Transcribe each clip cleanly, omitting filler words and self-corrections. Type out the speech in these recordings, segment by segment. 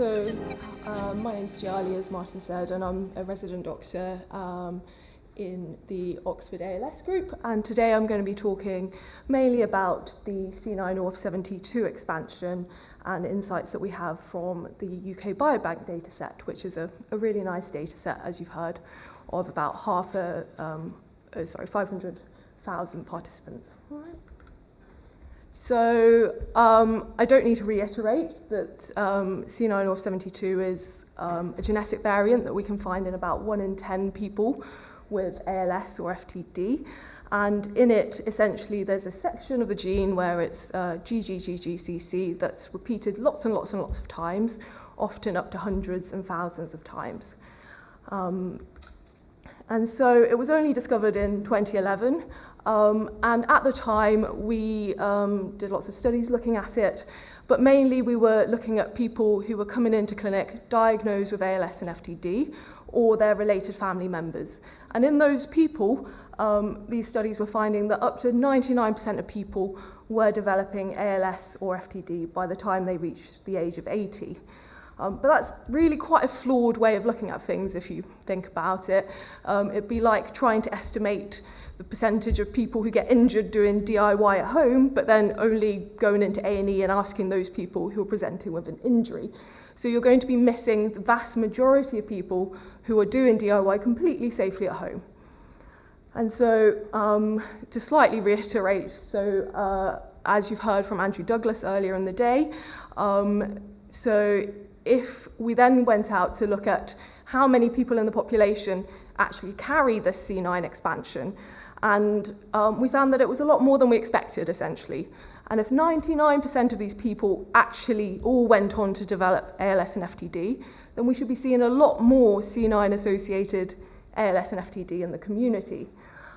My name's Jiali, as Martin said, and I'm a resident doctor in the Oxford ALS group. And today I'm going to be talking mainly about the C9orf72 expansion and insights that we have from the UK Biobank dataset, which is a really nice dataset, as you've heard, of about 500,000 participants. All right. So I don't need to reiterate that C9orf72 is a genetic variant that we can find in about 1 in 10 people with ALS or FTD. And in it, essentially, there's a section of the gene where it's GGGGCC that's repeated lots and lots and lots of times, often up to hundreds and thousands of times. And so it was only discovered in 2011. And at the time, we did lots of studies looking at it, but mainly we were looking at people who were coming into clinic diagnosed with ALS and FTD or their related family members. And in those people, these studies were finding that up to 99% of people were developing ALS or FTD by the time they reached the age of 80. But that's really quite a flawed way of looking at things if you think about it. It'd be like trying to estimate the percentage of people who get injured doing DIY at home, but then only going into A&E and asking those people who are presenting with an injury. So you're going to be missing the vast majority of people who are doing DIY completely safely at home. And so to slightly reiterate, as you've heard from Andrew Douglas earlier in the day, so if we then went out to look at how many people in the population actually carry this C9 expansion, and we found that it was a lot more than we expected, essentially. And if 99% of these people actually all went on to develop ALS and FTD, then we should be seeing a lot more C9-associated ALS and FTD in the community.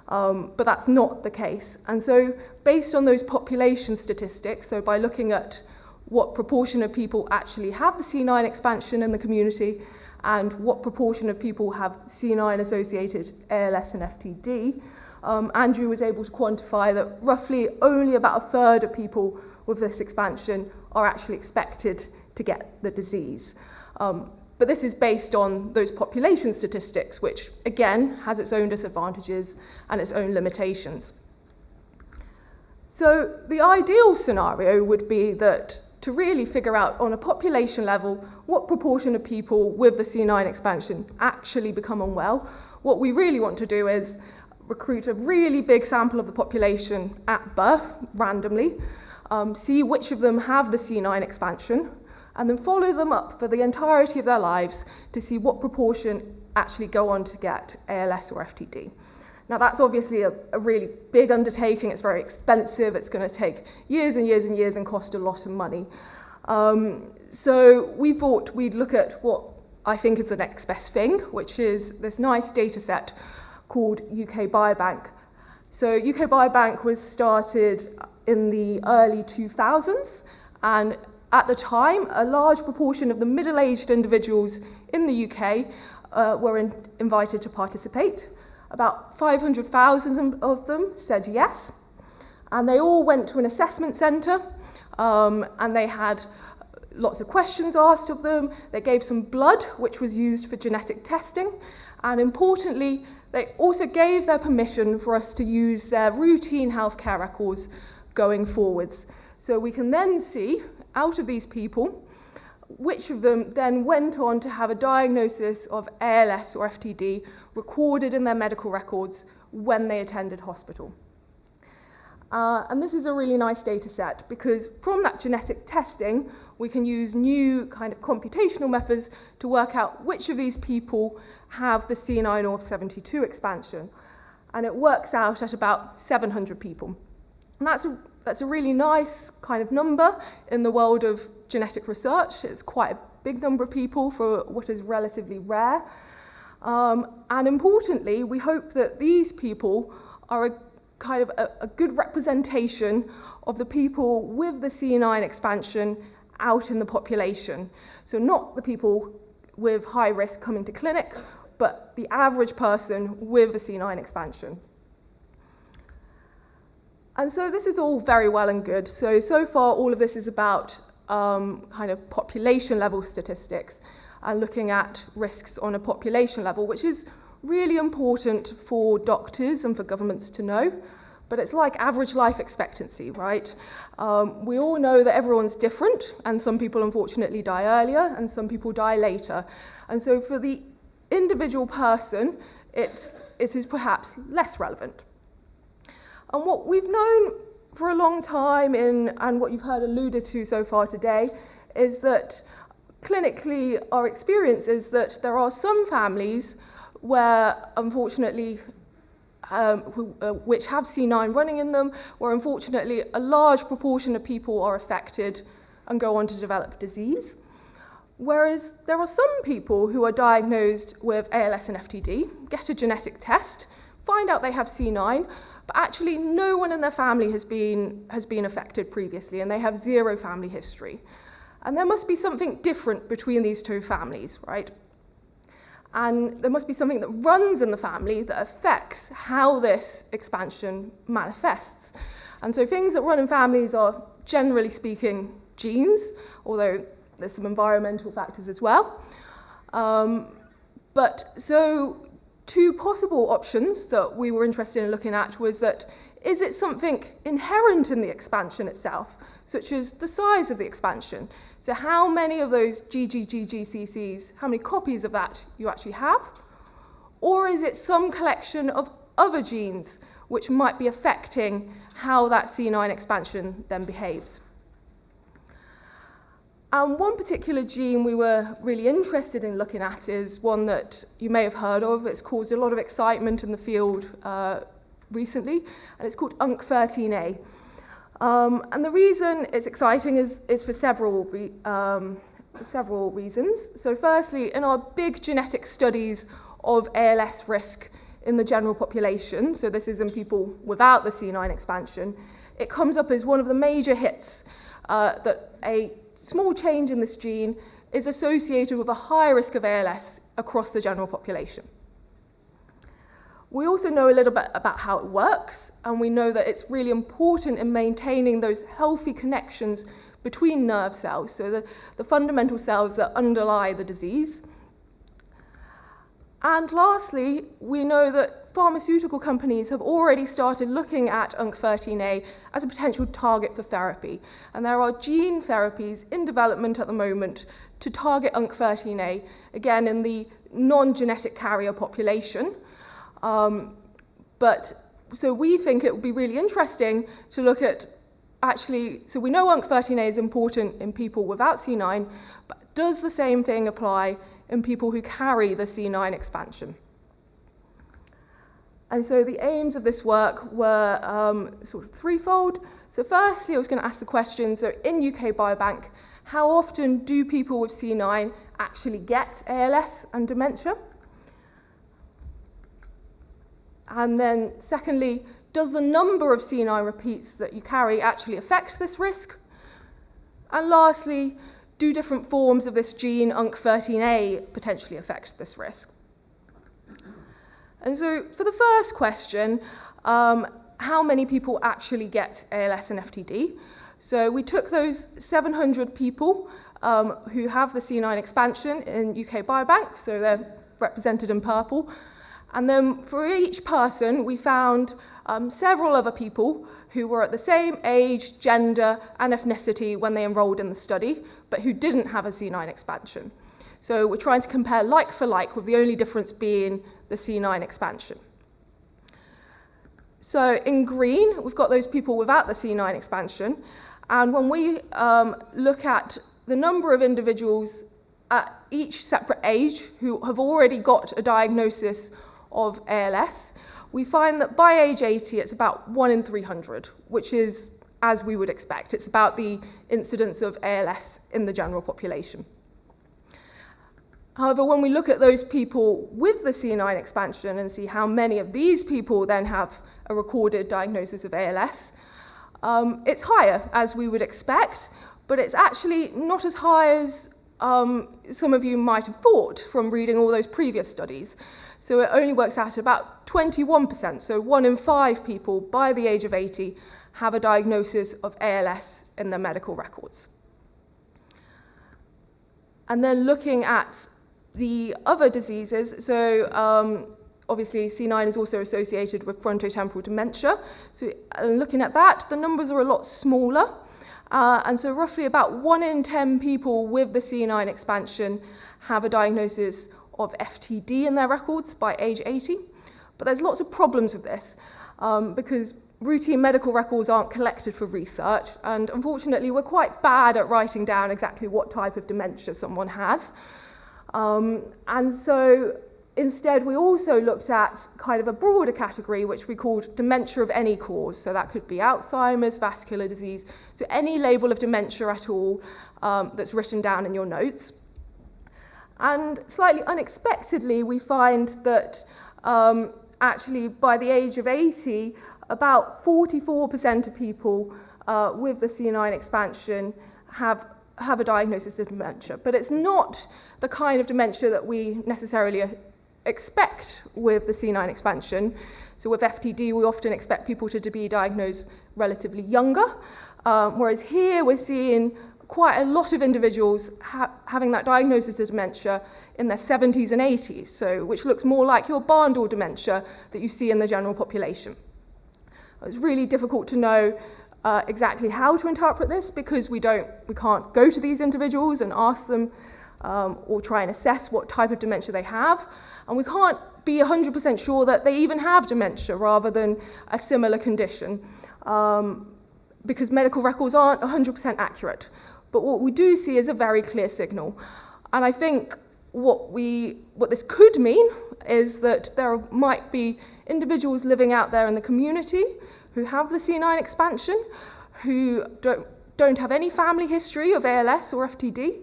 But that's not the case. And so based on those population statistics, so by looking at what proportion of people actually have the C9 expansion in the community and what proportion of people have C9-associated ALS and FTD, Andrew was able to quantify that roughly only about a third of people with this expansion are actually expected to get the disease. But this is based on those population statistics, which, again, has its own disadvantages and its own limitations. So the ideal scenario would be that to really figure out on a population level what proportion of people with the C9 expansion actually become unwell, what we really want to do is recruit a really big sample of the population at birth, randomly, see which of them have the C9 expansion, and then follow them up for the entirety of their lives to see what proportion actually go on to get ALS or FTD. Now, that's obviously a really big undertaking. It's very expensive. It's going to take years and years and years and cost a lot of money. So we thought we'd look at what I think is the next best thing, which is this nice data set called UK Biobank. So UK Biobank was started in the early 2000s, and at the time, a large proportion of the middle-aged individuals in the UK were invited to participate. About 500,000 of them said yes, and they all went to an assessment centre, and they had lots of questions asked of them. They gave some blood, which was used for genetic testing, and importantly, they also gave their permission for us to use their routine healthcare records going forwards. So we can then see, out of these people, which of them then went on to have a diagnosis of ALS or FTD recorded in their medical records when they attended hospital. And this is a really nice data set because from that genetic testing, we can use new kind of computational methods to work out which of these people have the C9orf72 expansion. And it works out at about 700 people. And that's a really nice kind of number in the world of genetic research. It's quite a big number of people for what is relatively rare. And importantly, we hope that these people are a good representation of the people with the C9 expansion out in the population. So not the people with high risk coming to clinic, but the average person with the C9 expansion. And so this is all very well and good. So far, all of this is about kind of population level statistics and looking at risks on a population level, which is really important for doctors and for governments to know. But it's like average life expectancy, right? We all know that everyone's different, and some people unfortunately die earlier and some people die later. And so for the individual person, it is perhaps less relevant. And what we've known for a long time, and what you've heard alluded to so far today, is that clinically our experience is that there are some families where unfortunately which have C9 running in them, where unfortunately a large proportion of people are affected and go on to develop disease. Whereas there are some people who are diagnosed with ALS and FTD, get a genetic test, find out they have C9, but actually no one in their family has been affected previously, and they have zero family history. And there must be something different between these two families, right? And there must be something that runs in the family that affects how this expansion manifests. And so things that run in families are, generally speaking, genes, although there's some environmental factors as well. But so two possible options that we were interested in looking at was that, is it something inherent in the expansion itself, such as the size of the expansion? So how many of those GGGGCCs, how many copies of that you actually have? Or is it some collection of other genes which might be affecting how that C9 expansion then behaves? And one particular gene we were really interested in looking at is one that you may have heard of. It's caused a lot of excitement in the field recently, and it's called UNC13A. And the reason it's exciting is for several reasons. So firstly, in our big genetic studies of ALS risk in the general population, so this is in people without the C9 expansion, it comes up as one of the major hits that a small change in this gene is associated with a higher risk of ALS across the general population. We also know a little bit about how it works, and we know that it's really important in maintaining those healthy connections between nerve cells, so the fundamental cells that underlie the disease. And lastly, we know that pharmaceutical companies have already started looking at UNC13A as a potential target for therapy. And there are gene therapies in development at the moment to target UNC13A, again in the non-genetic carrier population. So we think it would be really interesting to look at so we know UNC13A is important in people without C9, but does the same thing apply in people who carry the C9 expansion? And so the aims of this work were sort of threefold. So firstly, I was going to ask the question, so in UK Biobank, how often do people with C9 actually get ALS and dementia? And then secondly, does the number of C9 repeats that you carry actually affect this risk? And lastly, do different forms of this gene, UNC13A, potentially affect this risk? And so for the first question, how many people actually get ALS and FTD? So we took those 700 people who have the C9 expansion in UK Biobank, so they're represented in purple. And then for each person, we found several other people who were at the same age, gender, and ethnicity when they enrolled in the study, but who didn't have a C9 expansion. So we're trying to compare like for like, with the only difference being the C9 expansion. So in green, we've got those people without the C9 expansion. And when we look at the number of individuals at each separate age who have already got a diagnosis of ALS, we find that by age 80, it's about 1 in 300, which is as we would expect. It's about the incidence of ALS in the general population. However, when we look at those people with the C9 expansion and see how many of these people then have a recorded diagnosis of ALS, it's higher, as we would expect, but it's actually not as high as some of you might have thought from reading all those previous studies. So it only works out at about 21%, so 1 in 5 people by the age of 80 have a diagnosis of ALS in their medical records. And then looking at the other diseases, so obviously C9 is also associated with frontotemporal dementia. So looking at that, the numbers are a lot smaller. And so roughly about 1 in 10 people with the C9 expansion have a diagnosis of FTD in their records by age 80. But there's lots of problems with this because routine medical records aren't collected for research, and unfortunately we're quite bad at writing down exactly what type of dementia someone has. And so instead we also looked at kind of a broader category which we called dementia of any cause. So that could be Alzheimer's, vascular disease, so any label of dementia at all that's written down in your notes. And slightly unexpectedly we find that actually by the age of 80, about 44% of people with the C9 expansion have a diagnosis of dementia. But it's not the kind of dementia that we necessarily expect with the C9 expansion. So with FTD, we often expect people to be diagnosed relatively younger, whereas here we're seeing quite a lot of individuals having that diagnosis of dementia in their 70s and 80s, so which looks more like your barn door dementia that you see in the general population. It's really difficult to know exactly how to interpret this because we can't go to these individuals and ask them or try and assess what type of dementia they have, and we can't be 100% sure that they even have dementia rather than a similar condition because medical records aren't 100% accurate. But what we do see is a very clear signal, and I think what this could mean is that there might be individuals living out there in the community who have the C9 expansion, who don't have any family history of ALS or FTD,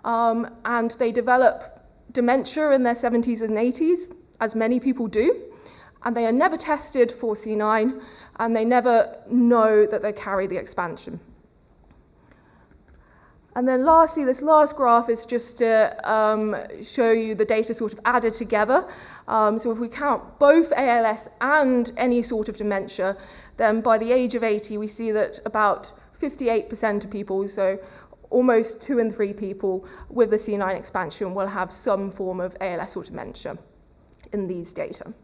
and they develop dementia in their 70s and 80s, as many people do, and they are never tested for C9, and they never know that they carry the expansion. And then lastly, this last graph is just to show you the data sort of added together. So if we count both ALS and any sort of dementia, then by the age of 80, we see that about 58% of people, so almost 2 in 3 people with the C9 expansion will have some form of ALS or dementia in these data.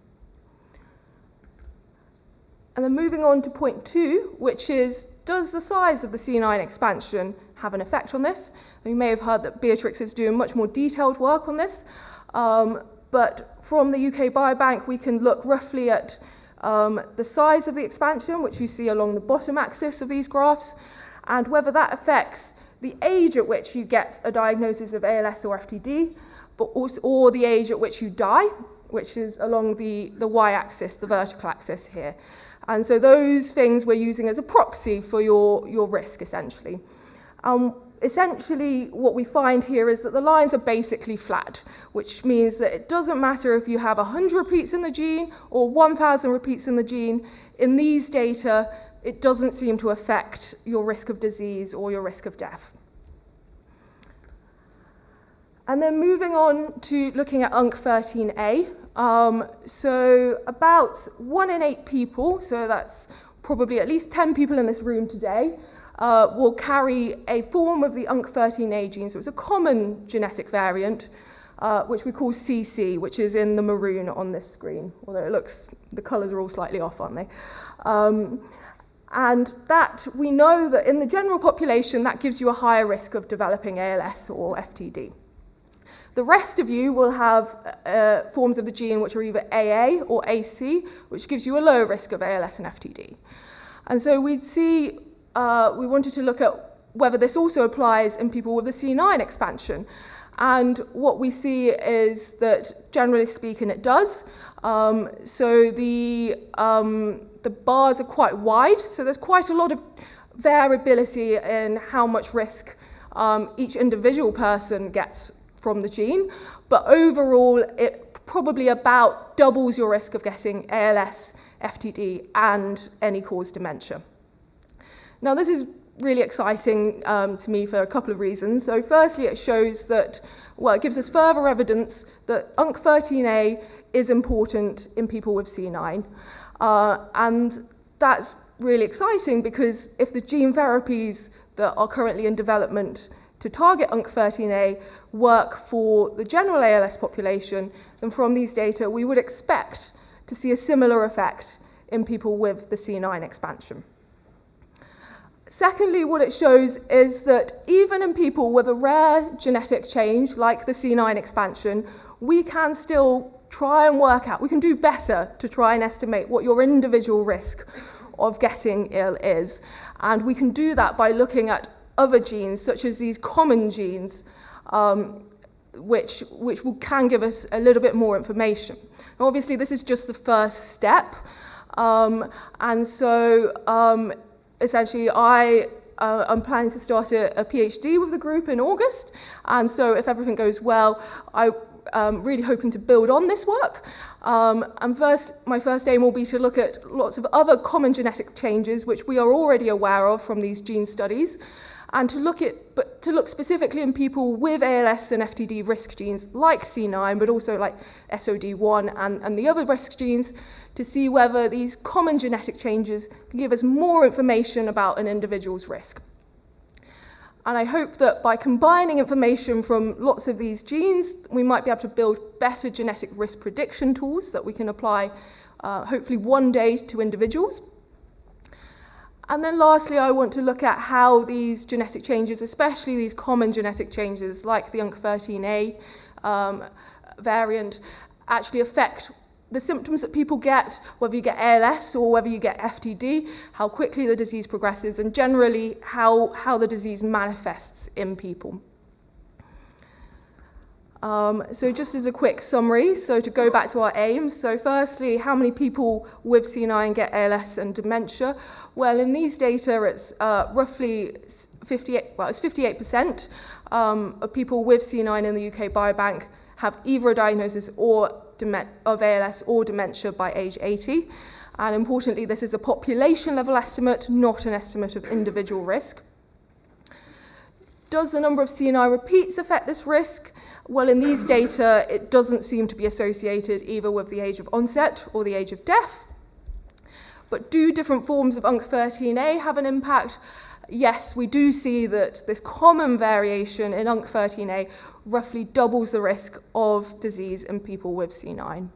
And then moving on to point 2, which is, does the size of the C9 expansion have an effect on this? You may have heard that Beatrix is doing much more detailed work on this, but from the UK Biobank we can look roughly at the size of the expansion, which you see along the bottom axis of these graphs, and whether that affects the age at which you get a diagnosis of ALS or FTD, but also, or the age at which you die, which is along the y-axis, the vertical axis here. And so those things we're using as a proxy for your risk, essentially. Essentially, what we find here is that the lines are basically flat, which means that it doesn't matter if you have 100 repeats in the gene or 1,000 repeats in the gene. In these data, it doesn't seem to affect your risk of disease or your risk of death. And then moving on to looking at UNC13A. So about 1 in 8 people, so that's probably at least 10 people in this room today, will carry a form of the UNC13A gene. So it's a common genetic variant, which we call CC, which is in the maroon on this screen, although the colours are all slightly off, aren't they? And that, we know that in the general population, that gives you a higher risk of developing ALS or FTD. The rest of you will have forms of the gene which are either AA or AC, which gives you a low risk of ALS and FTD. And so we wanted to look at whether this also applies in people with the C9 expansion. And what we see is that, generally speaking, it does. So the bars are quite wide, so there's quite a lot of variability in how much risk each individual person gets from the gene, but overall it probably about doubles your risk of getting ALS, FTD, and any cause dementia. Now this is really exciting to me for a couple of reasons. So firstly, it shows that, well, it gives us further evidence that UNC13A is important in people with C9. And that's really exciting because if the gene therapies that are currently in development to target UNC13A work for the general ALS population, then from these data we would expect to see a similar effect in people with the C9 expansion. Secondly, what it shows is that even in people with a rare genetic change like the C9 expansion, we can still try and work out, we can do better to try and estimate what your individual risk of getting ill is. And we can do that by looking at other genes, such as these common genes, which can give us a little bit more information. Now, obviously, this is just the first step. Essentially, I'm planning to start a PhD with the group in August, and so if everything goes well, I'm really hoping to build on this work. My first aim will be to look at lots of other common genetic changes which we are already aware of from these gene studies, and to look specifically in people with ALS and FTD risk genes like C9, but also like SOD1 and the other risk genes, to see whether these common genetic changes can give us more information about an individual's risk. And I hope that by combining information from lots of these genes, we might be able to build better genetic risk prediction tools that we can apply hopefully one day to individuals. And then lastly, I want to look at how these genetic changes, especially these common genetic changes like the UNC13A variant, actually affect the symptoms that people get, whether you get ALS or whether you get FTD, how quickly the disease progresses, and generally how the disease manifests in people. So just as a quick summary, so to go back to our aims, so firstly, how many people with C9 get ALS and dementia? Well, in these data, it's roughly 58% of people with C9 in the UK Biobank have either a diagnosis of ALS or dementia by age 80. And importantly, this is a population level estimate, not an estimate of individual risk. Does the number of C9 repeats affect this risk? Well, in these data, it doesn't seem to be associated either with the age of onset or the age of death. But do different forms of UNC13A have an impact? Yes, we do see that this common variation in UNC13A roughly doubles the risk of disease in people with C9.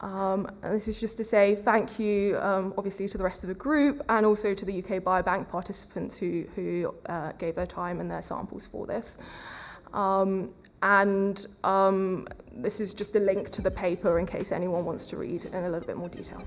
And this is just to say thank you, obviously, to the rest of the group and also to the UK Biobank participants who gave their time and their samples for this. This is just a link to the paper in case anyone wants to read in a little bit more detail.